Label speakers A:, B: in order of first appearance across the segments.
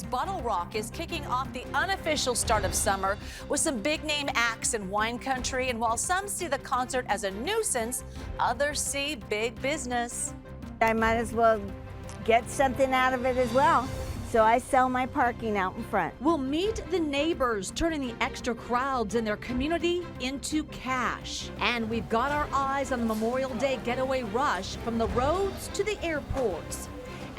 A: Bottlerock is kicking off the unofficial start of summer with some big-name acts in wine country. And while some see the concert as a nuisance, others see big business.
B: I might as well get something out of it as well. So I sell my parking out in front.
C: We'll meet the neighbors, turning the extra crowds in their community into cash. And we've got our eyes on the Memorial Day getaway rush from the roads to the airports.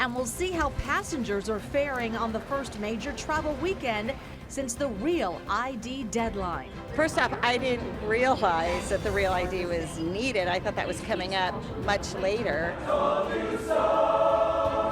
C: And we'll see how passengers are faring on the first major travel weekend since the Real ID deadline.
D: First off, I didn't realize that the Real ID was needed. I thought that was coming up much later.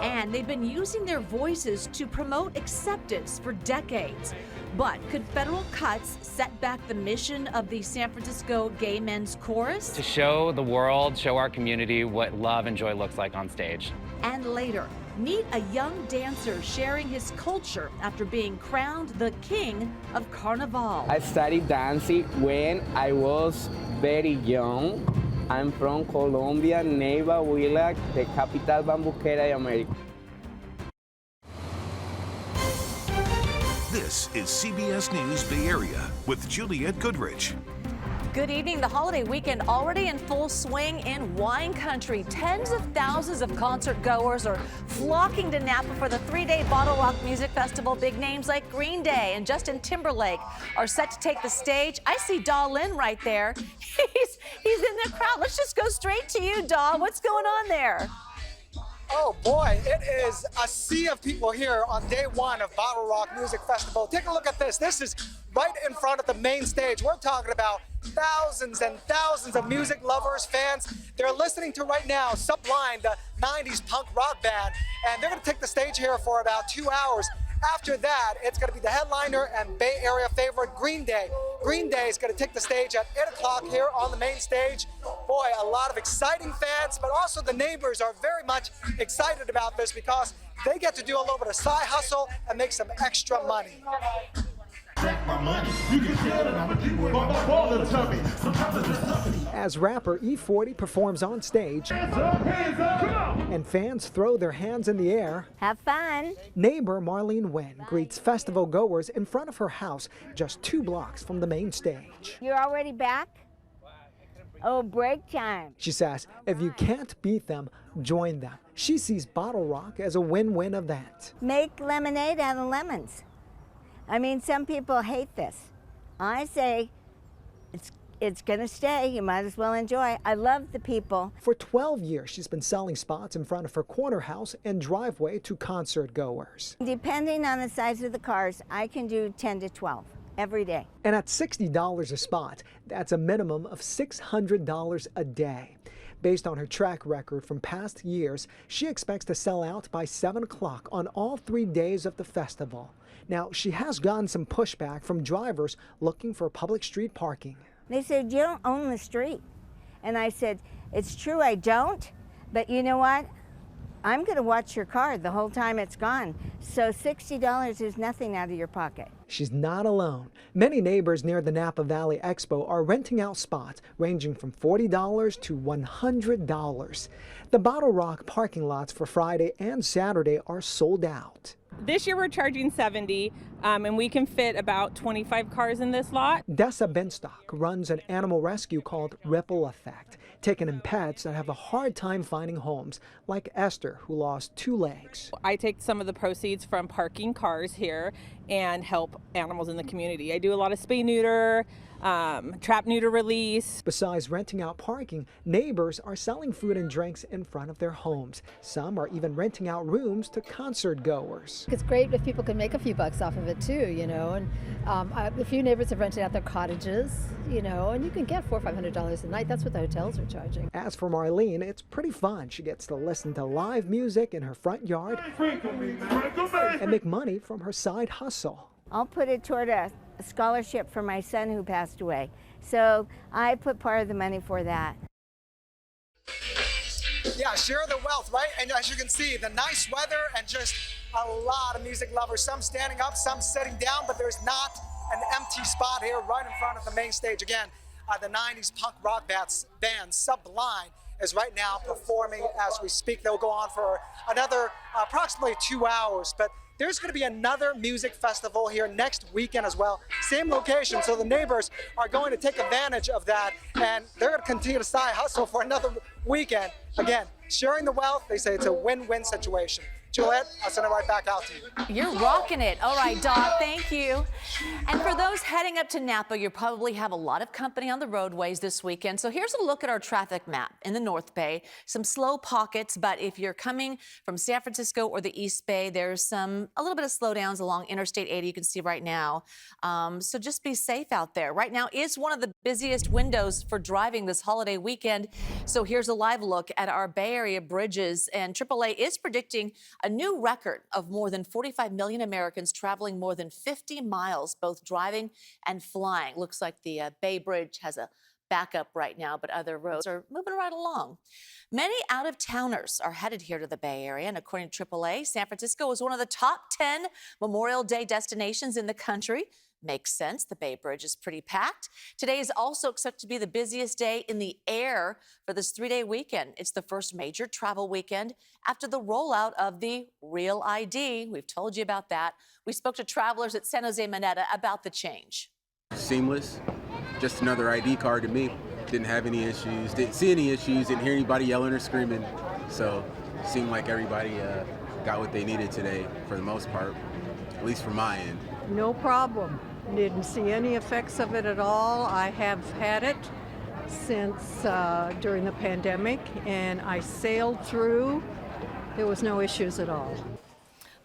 C: And they've been using their voices to promote acceptance for decades. But could federal cuts set back the mission of the San Francisco Gay Men's Chorus?
E: To show the world, show our community what love and joy looks like on stage.
C: And later, meet a young dancer sharing his culture after being crowned the king of Carnival.
F: I started dancing when I was very young. I'm from Colombia, Neiva, Huila, the capital bambuquera de America.
G: This is CBS News Bay Area with Juliette Goodrich.
A: Good evening. The holiday weekend already in full swing in wine country. Tens of thousands of concert goers are flocking to Napa for the three-day Bottlerock Music Festival. Big names like Green Day and Justin Timberlake are set to take the stage. I see Daw Lin right there. He's in the crowd. Let's just go straight to you, Daw. What's going on there?
H: Oh boy, it is a sea of people here on day one of Bottlerock Music Festival. Take a look at this. This is right in front of the main stage. We're talking about thousands and thousands of music lovers, fans. They're listening to right now Sublime, the 90s punk rock band, and they're going to take the stage here for about 2 hours. After that, it's going to be the headliner and Bay Area favorite Green Day. Green Day is going to take the stage at 8 o'clock here on the main stage. Boy, a lot of exciting fans, but also the neighbors are very much excited about this because they get to do a little bit of side hustle and make some extra money.
I: As rapper E40 performs on stage and fans throw their hands in the air,
B: Have fun.
I: neighbor Marlene Nguyen greets festival goers in front of her house just 2 blocks from the main stage.
B: You're already back? Oh, break time.
I: She says if you can't beat them, join them. She sees Bottlerock as a win-win event.
B: Make lemonade out of lemons. I mean, some people hate this. I say it's going to stay. You might as well enjoy. I love the people.
I: For 12 years, she's been selling spots in front of her corner house and driveway to concert goers.
B: Depending on the size of the cars, I can do 10 to 12 every day.
I: And at $60 a spot, that's a minimum of $600 a day. Based on her track record from past years, she expects to sell out by 7 o'clock on all 3 days of the festival. Now, she has gotten some pushback from drivers looking for public street parking.
B: They said, you don't own the street. And I said, it's true I don't, but you know what? I'm going to watch your car the whole time it's gone. So $60 is nothing out of your pocket.
I: She's not alone. Many neighbors near the Napa Valley Expo are renting out spots ranging from $40 to $100. The Bottlerock parking lots for Friday and Saturday are sold out.
J: This year we're charging $70, and we can fit about 25 cars in this lot.
I: Dessa Benstock runs an animal rescue called Ripple Effect, taking in pets that have a hard time finding homes, like Esther, who lost 2 legs.
J: I take some of the proceeds from parking cars here and help animals in the community. I do a lot of spay neuter, trap neuter release.
I: Besides renting out parking, neighbors are selling food and drinks in front of their homes. Some are even renting out rooms to concert goers.
K: It's great if people can make a few bucks off of it too, you know, and a few neighbors have rented out their cottages, you know, and you can get $400 or $500 a night. That's what the hotels are charging.
I: As for Marlene, it's pretty fun. She gets to listen to live music in her front yard and make money from her side hustle.
B: I'll put it toward a scholarship for my son who passed away. So I put part of the money for that.
H: Yeah, share the wealth, right? And as you can see, the nice weather and just a lot of music lovers, some standing up, some sitting down, but there's not an empty spot here right in front of the main stage. Again, the 90s punk rock band Sublime is right now performing as we speak. They'll go on for another approximately 2 hours, but there's going to be another music festival here next weekend as well. Same location, so the neighbors are going to take advantage of that, and they're going to continue to side hustle for another weekend. Again, sharing the wealth, they say it's a win-win situation. Juliet, I'll send it right back out to you.
A: You're rocking it. All right, Doc, thank you. And for those heading up to Napa, you probably have a lot of company on the roadways this weekend. So here's a look at our traffic map in the North Bay. Some slow pockets, but if you're coming from San Francisco or the East Bay, there's a little bit of slowdowns along Interstate 80 you can see right now. So just be safe out there. Right now is one of the busiest windows for driving this holiday weekend. So here's a live look at our Bay Area bridges, and AAA is predicting a new record of more than 45 million Americans traveling more than 50 miles, both driving and flying. Looks like the Bay Bridge has a backup right now, but other roads are moving right along. Many out-of-towners are headed here to the Bay Area, and according to AAA, San Francisco is one of the top 10 Memorial Day destinations in the country. Makes sense. The Bay Bridge is pretty packed. Today is also expected to be the busiest day in the air for this 3-day weekend. It's the first major travel weekend after the rollout of the Real ID. We've told you about that. We spoke to travelers at San Jose Mineta about the change.
L: Seamless. Just another ID card to me. Didn't have any issues. Didn't see any issues. Didn't hear anybody yelling or screaming. So it seemed like everybody got what they needed today for the most part, at least from my end.
M: No problem. Didn't see any effects of it at all. I have had it since during the pandemic, and I sailed through. There was no issues at all.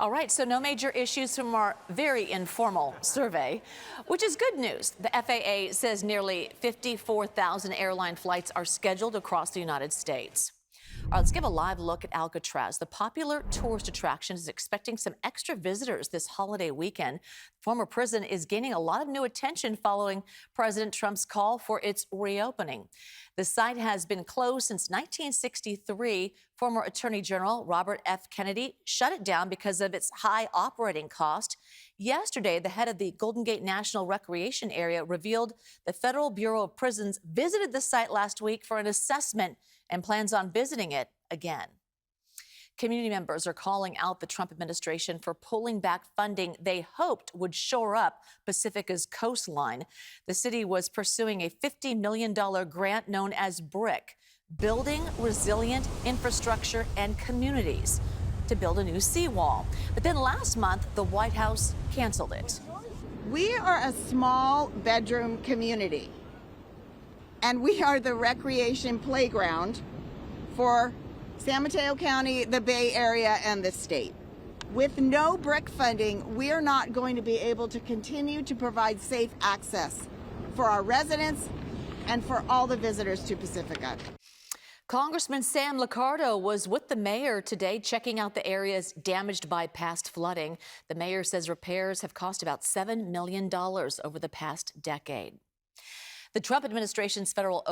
A: All right, so no major issues from our very informal survey, which is good news. The FAA says nearly 54,000 airline flights are scheduled across the United States. All right, let's give a live look at Alcatraz. The popular tourist attraction is expecting some extra visitors this holiday weekend. The former prison is gaining a lot of new attention following President Trump's call for its reopening. The site has been closed since 1963. Former Attorney General Robert F. Kennedy shut it down because of its high operating cost. Yesterday, the head of the Golden Gate National Recreation Area revealed the Federal Bureau of Prisons visited the site last week for an assessment and plans on visiting it again. Community members are calling out the Trump administration for pulling back funding they hoped would shore up Pacifica's coastline. The city was pursuing a $50 million grant known as BRIC, Building Resilient Infrastructure and Communities, to build a new seawall. But then last month, the White House canceled it.
N: We are a small bedroom community, and we are the recreation playground for San Mateo County, the Bay Area, and the state. With no BRIC funding, we are not going to be able to continue to provide safe access for our residents and for all the visitors to Pacifica.
A: Congressman Sam Liccardo was with the mayor today checking out the areas damaged by past flooding. The mayor says repairs have cost about $7 million over the past decade. The Trump administration's federal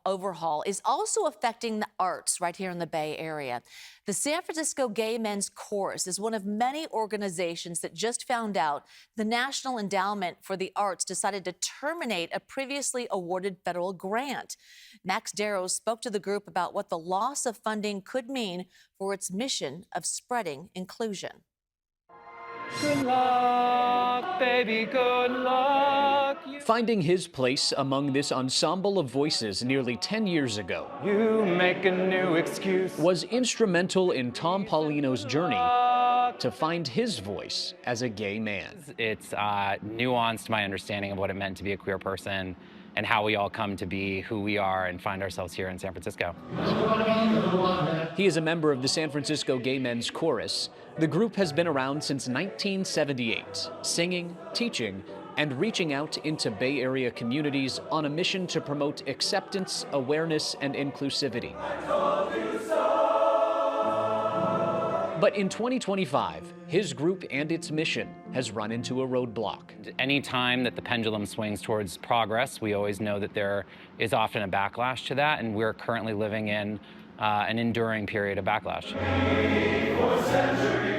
A: overhaul is also affecting the arts right here in the Bay Area. The San Francisco Gay Men's Chorus is one of many organizations that just found out the National Endowment for the Arts decided to terminate a previously awarded federal grant. Max Darrow spoke to the group about what the loss of funding could mean for its mission of spreading inclusion.
O: Good luck, baby, good luck. Finding his place among this ensemble of voices nearly 10 years ago, you make a new excuse, was instrumental in Tom Paulino's journey to find his voice as a gay man.
E: It's nuanced my understanding of what it meant to be a queer person and how we all come to be who we are and find ourselves here in San Francisco.
O: He is a member of the San Francisco Gay Men's Chorus. The group has been around since 1978, singing, teaching, and reaching out into Bay Area communities on a mission to promote acceptance, awareness, and inclusivity. But in 2025, his group and its mission has run into a roadblock.
E: Any time that the pendulum swings towards progress, we always know that there is often a backlash to that, and we're currently living in an enduring period of backlash.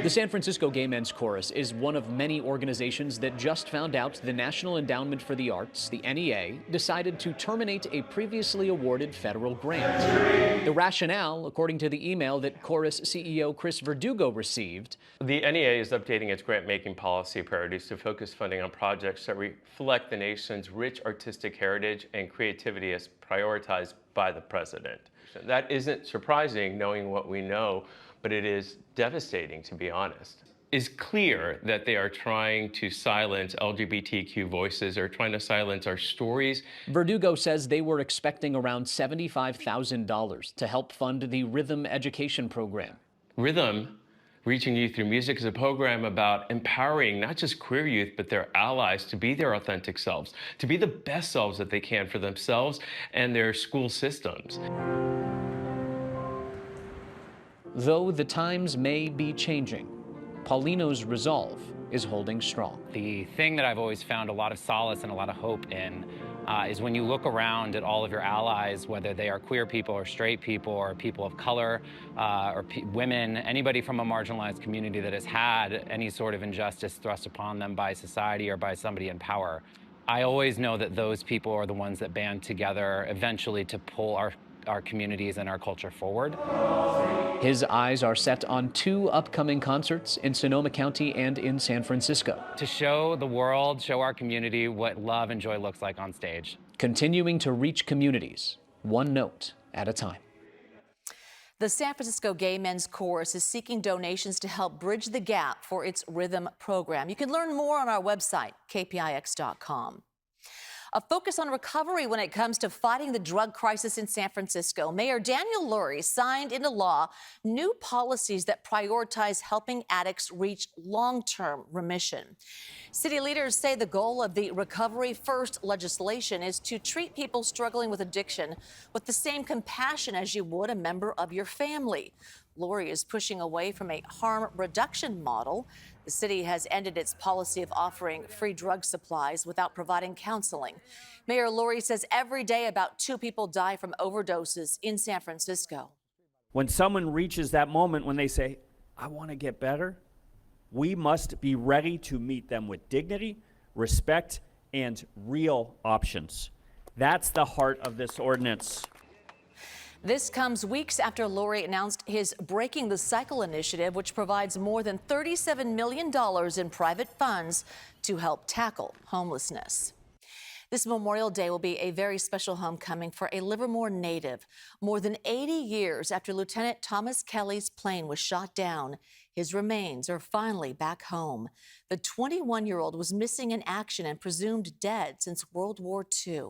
O: The San Francisco Gay Men's Chorus is one of many organizations that just found out the National Endowment for the Arts, the NEA, decided to terminate a previously awarded federal grant. The rationale, according to the email that Chorus CEO Chris Verdugo received,
P: the NEA is updating its grant-making policy priorities to focus funding on projects that reflect the nation's rich artistic heritage and creativity as prioritized by the president. That isn't surprising, knowing what we know, but it is devastating, to be honest. It's clear that they are trying to silence LGBTQ voices or trying to silence our stories.
O: Verdugo says they were expecting around $75,000 to help fund the Rhythm education program.
P: Rhythm, Reaching Youth Through Music, is a program about empowering not just queer youth, but their allies to be their authentic selves, to be the best selves that they can for themselves and their school systems.
O: Though the times may be changing, Paulino's resolve is holding strong.
E: The thing that I've always found a lot of solace and a lot of hope in is when you look around at all of your allies, whether they are queer people or straight people or people of color or women, anybody from a marginalized community that has had any sort of injustice thrust upon them by society or by somebody in power. I always know that those people are the ones that band together eventually to pull our communities and our culture forward.
O: His eyes are set on 2 upcoming concerts in Sonoma County and in San Francisco.
E: To show the world, show our community what love and joy looks like on stage.
O: Continuing to reach communities, one note at a time.
A: The San Francisco Gay Men's Chorus is seeking donations to help bridge the gap for its Rhythm program. You can learn more on our website, kpix.com. A focus on recovery when it comes to fighting the drug crisis in San Francisco. Mayor Daniel Lurie signed into law new policies that prioritize helping addicts reach long-term remission. City leaders say the goal of the Recovery First legislation is to treat people struggling with addiction with the same compassion as you would a member of your family. Lurie is pushing away from a harm reduction model. The city has ended its policy of offering free drug supplies without providing counseling. Mayor Lurie says every day about 2 people die from overdoses in San Francisco.
Q: When someone reaches that moment when they say, I want to get better, we must be ready to meet them with dignity, respect, and real options. That's the heart of this ordinance.
A: This comes weeks after Lurie announced his Breaking the Cycle initiative, which provides more than $37 million in private funds to help tackle homelessness. This Memorial Day will be a very special homecoming for a Livermore native. More than 80 years after Lieutenant Thomas Kelly's plane was shot down, his remains are finally back home. The 21-year-old was missing in action and presumed dead since World War II.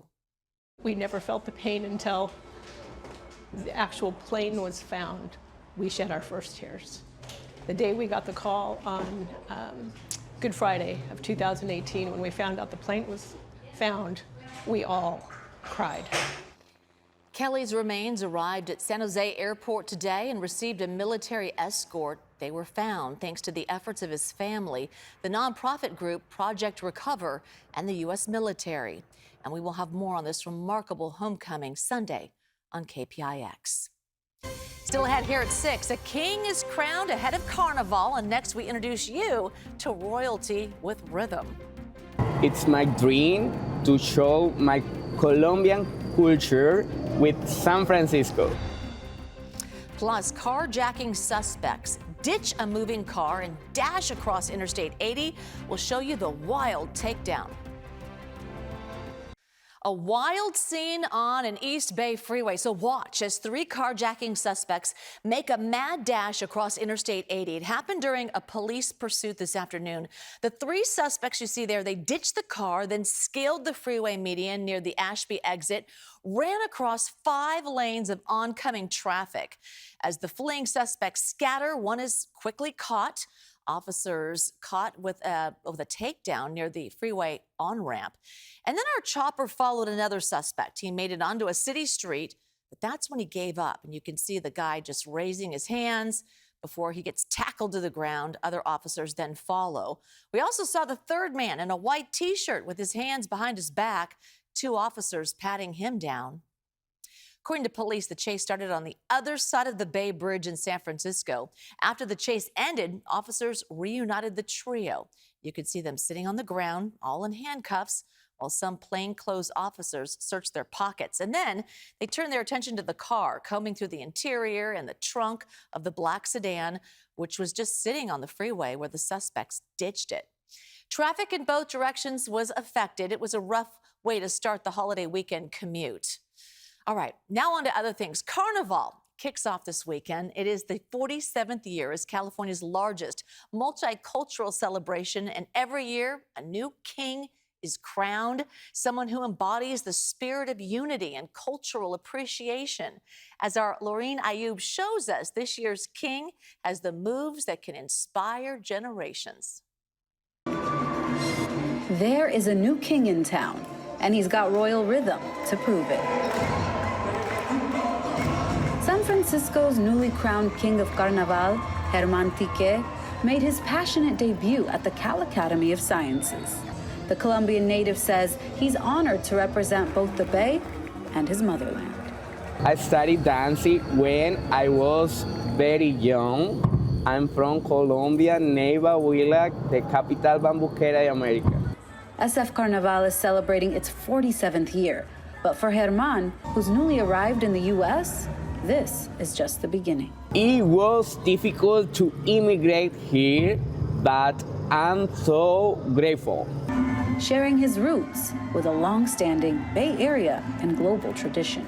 R: We never felt the pain until the actual plane was found. We shed our first tears. The day we got the call on Good Friday of 2018, when we found out the plane was found, we all cried.
A: Kelly's remains arrived at San Jose Airport today and received a military escort. They were found thanks to the efforts of his family, the nonprofit group Project Recover, and the U.S. military. And we will have more on this remarkable homecoming Sunday on KPIX. Still ahead here at 6, a king is crowned ahead of Carnival, and next we introduce you to royalty with rhythm.
F: It's my dream to show my Colombian culture with San Francisco.
A: Plus, carjacking suspects ditch a moving car and dash across Interstate 80. We'll show you the wild takedown. A wild scene on an East Bay freeway. So watch as 3 carjacking suspects make a mad dash across Interstate 80. It happened during a police pursuit this afternoon. The 3 suspects you see there, they ditched the car, then scaled the freeway median near the Ashby exit, ran across 5 lanes of oncoming traffic. As the fleeing suspects scatter, one is quickly caught. Officers caught with a takedown near the freeway on-ramp. And then our chopper followed another suspect. He made it onto a city street, but that's when he gave up. And you can see the guy just raising his hands before he gets tackled to the ground. Other officers then follow. We also saw the 3rd man in a white T-shirt with his hands behind his back, 2 officers patting him down. According to police, the chase started on the other side of the Bay Bridge in San Francisco. After the chase ended, officers reunited the trio. You could see them sitting on the ground, all in handcuffs, while some plainclothes officers searched their pockets. And then they turned their attention to the car, combing through the interior and the trunk of the black sedan, which was just sitting on the freeway where the suspects ditched it. Traffic in both directions was affected. It was a rough way to start the holiday weekend commute. All right, now on to other things. Carnival kicks off this weekend. It is the 47th year as California's largest multicultural celebration, and every year a new king is crowned, someone who embodies the spirit of unity and cultural appreciation. As our Laureen Ayub shows us, this year's king has the moves that can inspire generations.
S: There is a new king in town, and he's got royal rhythm to prove it. San Francisco's newly crowned king of Carnaval, Germán Tique, made his passionate debut at the Cal Academy of Sciences. The Colombian native says he's honored to represent both the Bay and his motherland.
F: I started dancing when I was very young. I'm from Colombia, Neiva, Huila, the capital bambuquera de America.
S: SF Carnaval is celebrating its 47th year, but for Germán, who's newly arrived in the U.S., this is just the beginning.
F: It was difficult to immigrate here, but I'm so grateful.
S: Sharing his roots with a long-standing Bay Area and global tradition.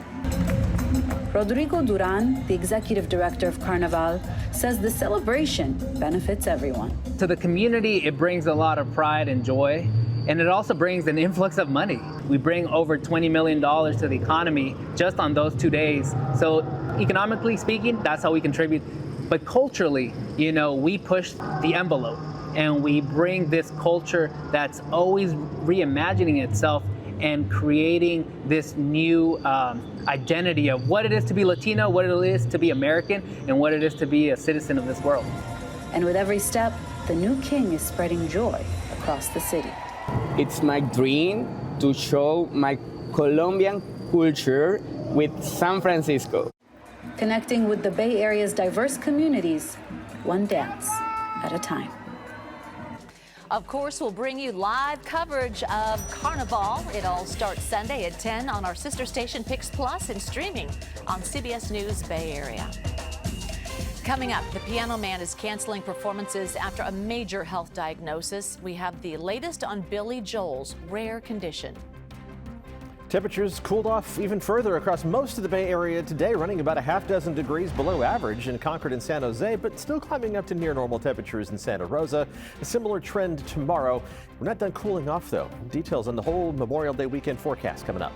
S: Rodrigo Duran, the executive director of Carnaval, says the celebration benefits everyone.
T: To the community, it brings a lot of pride and joy, and it also brings an influx of money. We bring over $20 million to the economy just on those 2 days. So economically speaking, that's how we contribute. But culturally, we push the envelope and we bring this culture that's always reimagining itself and creating this new identity of what it is to be Latino, what it is to be American, and what it is to be a citizen of this world.
S: And with every step, the new king is spreading joy across the city.
F: It's my dream to show my Colombian culture with San Francisco.
S: Connecting with the Bay Area's diverse communities, one dance at a time.
A: Of course, we'll bring you live coverage of Carnival. It all starts Sunday at 10 on our sister station PIX Plus and streaming on CBS News Bay Area. Coming up, the Piano Man is canceling performances after a major health diagnosis. We have the latest on Billy Joel's rare condition.
U: Temperatures cooled off even further across most of the Bay Area today, running about a half dozen degrees below average in Concord and San Jose, but still climbing up to near normal temperatures in Santa Rosa. A similar trend tomorrow. We're not done cooling off, though. Details on the whole Memorial Day weekend forecast coming up.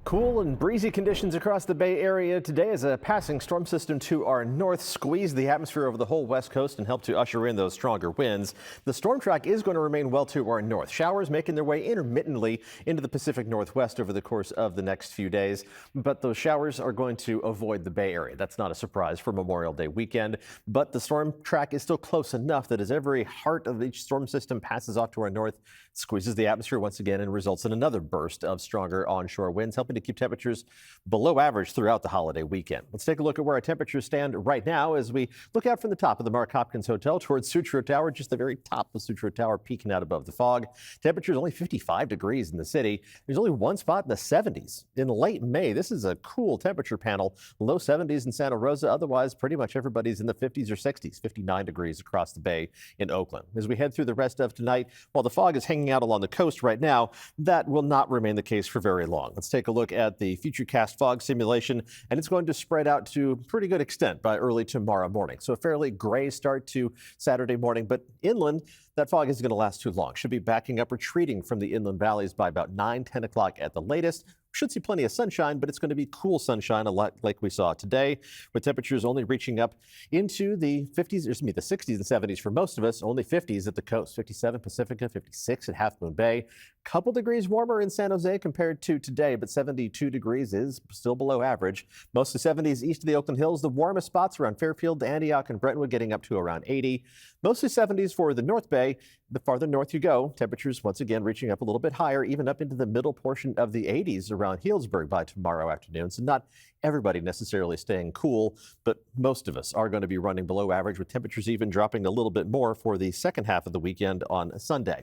U: Cool and breezy conditions across the Bay Area today as a passing storm system to our north squeezed the atmosphere over the whole west coast and helped to usher in those stronger winds. The storm track is going to remain well to our north. Showers making their way intermittently into the Pacific Northwest over the course of the next few days, but those showers are going to avoid the Bay Area. That's not a surprise for Memorial Day weekend, but the storm track is still close enough that as every heart of each storm system passes off to our north, it squeezes the atmosphere once again and results in another burst of stronger onshore winds, helping to keep temperatures below average throughout the holiday weekend. Let's take a look at where our temperatures stand right now as we look out from the top of the Mark Hopkins Hotel towards Sutro Tower, just the very top of Sutro Tower peeking out above the fog. Temperatures only 55 degrees in the city. There's only one spot in the 70s. In late May, this is a cool temperature panel. Low 70s in Santa Rosa. Otherwise, pretty much everybody's in the 50s or 60s, 59 degrees across the bay in Oakland. As we head through the rest of tonight, while the fog is hanging out along the coast right now, that will not remain the case for very long. Let's take a look at the Futurecast fog simulation, and it's going to spread out to a pretty good extent by early tomorrow morning. So a fairly gray start to Saturday morning, but inland, that fog isn't going to last too long. Should be backing up, retreating from the inland valleys by about 9, 10 o'clock at the latest. Should see plenty of sunshine, but it's going to be cool sunshine, a lot like we saw today, with temperatures only reaching up into the 50s, the 60s and 70s for most of us, only 50s at the coast, 57 Pacifica, 56 at Half Moon Bay. Couple degrees warmer in San Jose compared to today, but 72 degrees is still below average. Mostly 70s east of the Oakland Hills. The warmest spots around Fairfield, Antioch, and Brentwood getting up to around 80. Mostly 70s for the North Bay, The farther north you go, temperatures once again reaching up a little bit higher, even up into the middle portion of the 80s around Healdsburg by tomorrow afternoon. So not everybody necessarily staying cool, but most of us are going to be running below average, with temperatures even dropping a little bit more for the second half of the weekend on Sunday.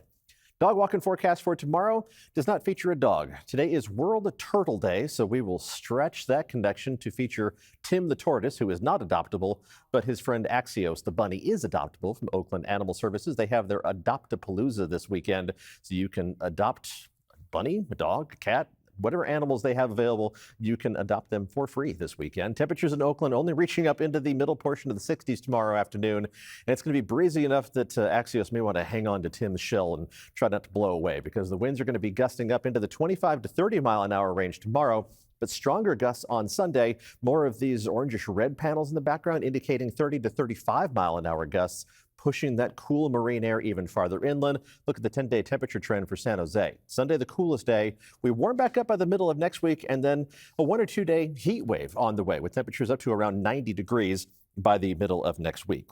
U: Dog walking forecast for tomorrow does not feature a dog. Today is World Turtle Day, so we will stretch that connection to feature Tim the tortoise, who is not adoptable, but his friend Axios the bunny is adoptable from Oakland Animal Services. They have their Adopt-a-Palooza this weekend, so you can adopt a bunny, a dog, a cat, whatever animals they have available, you can adopt them for free this weekend. Temperatures in Oakland only reaching up into the middle portion of the 60s tomorrow afternoon. And it's going to be breezy enough that Axios may want to hang on to Tim's shell and try not to blow away, because the winds are going to be gusting up into the 25 to 30 mile an hour range tomorrow, but stronger gusts on Sunday. More of these orangish red panels in the background indicating 30 to 35 mile an hour gusts, pushing that cool marine air even farther inland. Look at the 10-day temperature trend for San Jose. Sunday, the coolest day. We warm back up by the middle of next week, and then a 1 or 2 day heat wave on the way, with temperatures up to around 90 degrees by the middle of next week.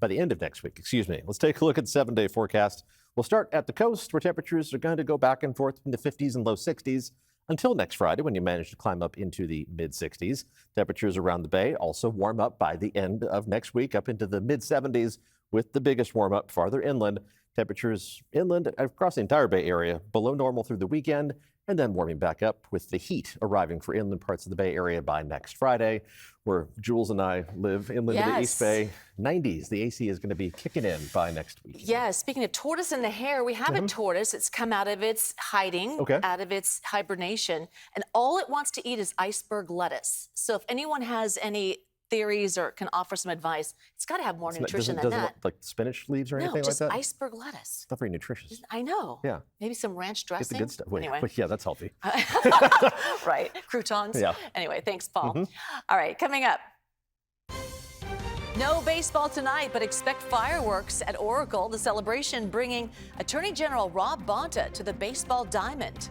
U: By the end of next week, excuse me. Let's take a look at the 7-day forecast. We'll start at the coast, where temperatures are going to go back and forth in the 50s and low 60s until next Friday, when you manage to climb up into the mid-60s. Temperatures around the bay also warm up by the end of next week, up into the mid-70s, with the biggest warm up farther inland. Temperatures inland across the entire Bay Area below normal through the weekend, and then warming back up with the heat arriving for inland parts of the Bay Area by next Friday, where Jules and I live inland to the East Bay. 90s. The AC is going to be kicking in by next week.
A: Yes, speaking of tortoise in the hair, we have a tortoise. It's come out of its hiding, out of its hibernation, and all it wants to eat is iceberg lettuce. So if anyone has any theories or can offer some advice, it's got to have more nutrition than that.
U: Like spinach leaves or anything
A: like that?
U: No,
A: just iceberg lettuce.
U: It's not very nutritious.
A: I know.
U: Yeah.
A: Maybe some ranch dressing.
U: Get the good stuff. Wait,
A: anyway.
U: Yeah, that's healthy.
A: Right. Croutons.
U: Yeah.
A: Anyway, thanks, Paul. All right, coming up. No baseball tonight, but expect fireworks at Oracle. The celebration bringing Attorney General Rob Bonta to the baseball diamond.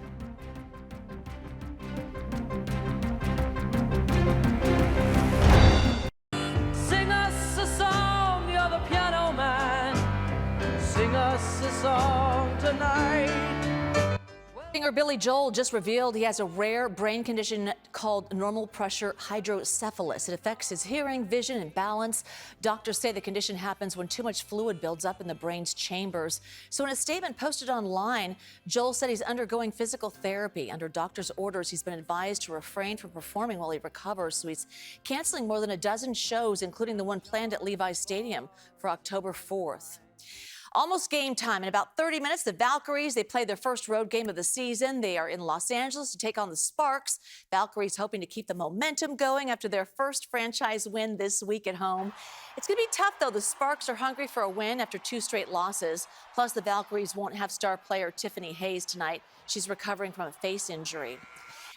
D: Sing us a song, you're the piano man. Sing us a song tonight.
A: Singer Billy Joel just revealed he has a rare brain condition called normal pressure hydrocephalus. It affects his hearing, vision, and balance. Doctors say the condition happens when too much fluid builds up in the brain's chambers. So in a statement posted online, Joel said he's undergoing physical therapy. Under doctor's orders, he's been advised to refrain from performing while he recovers. So he's canceling more than a dozen shows, including the one planned at Levi's Stadium for October 4th. Almost game time. In about 30 minutes, the Valkyries, they play their first road game of the season. They are in Los Angeles to take on the Sparks. Valkyries hoping to keep the momentum going after their first franchise win this week at home. It's going to be tough, though. The Sparks are hungry for a win after 2 straight losses. Plus, the Valkyries won't have star player Tiffany Hayes tonight. She's recovering from a face injury.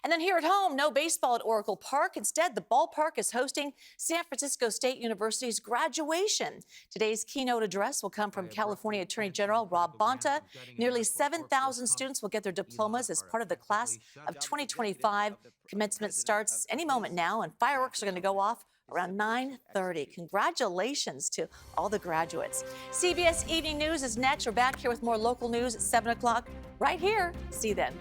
A: And then here at home, no baseball at Oracle Park. Instead, the ballpark is hosting San Francisco State University's graduation. Today's keynote address will come from California Attorney General Rob Bonta. Nearly 7,000 students will get their diplomas as part of the class of 2025. Commencement starts any moment now, and fireworks are going to go off around 9:30. Congratulations to all the graduates. CBS Evening News is next. We're back here with more local news at 7 o'clock right here. See you then.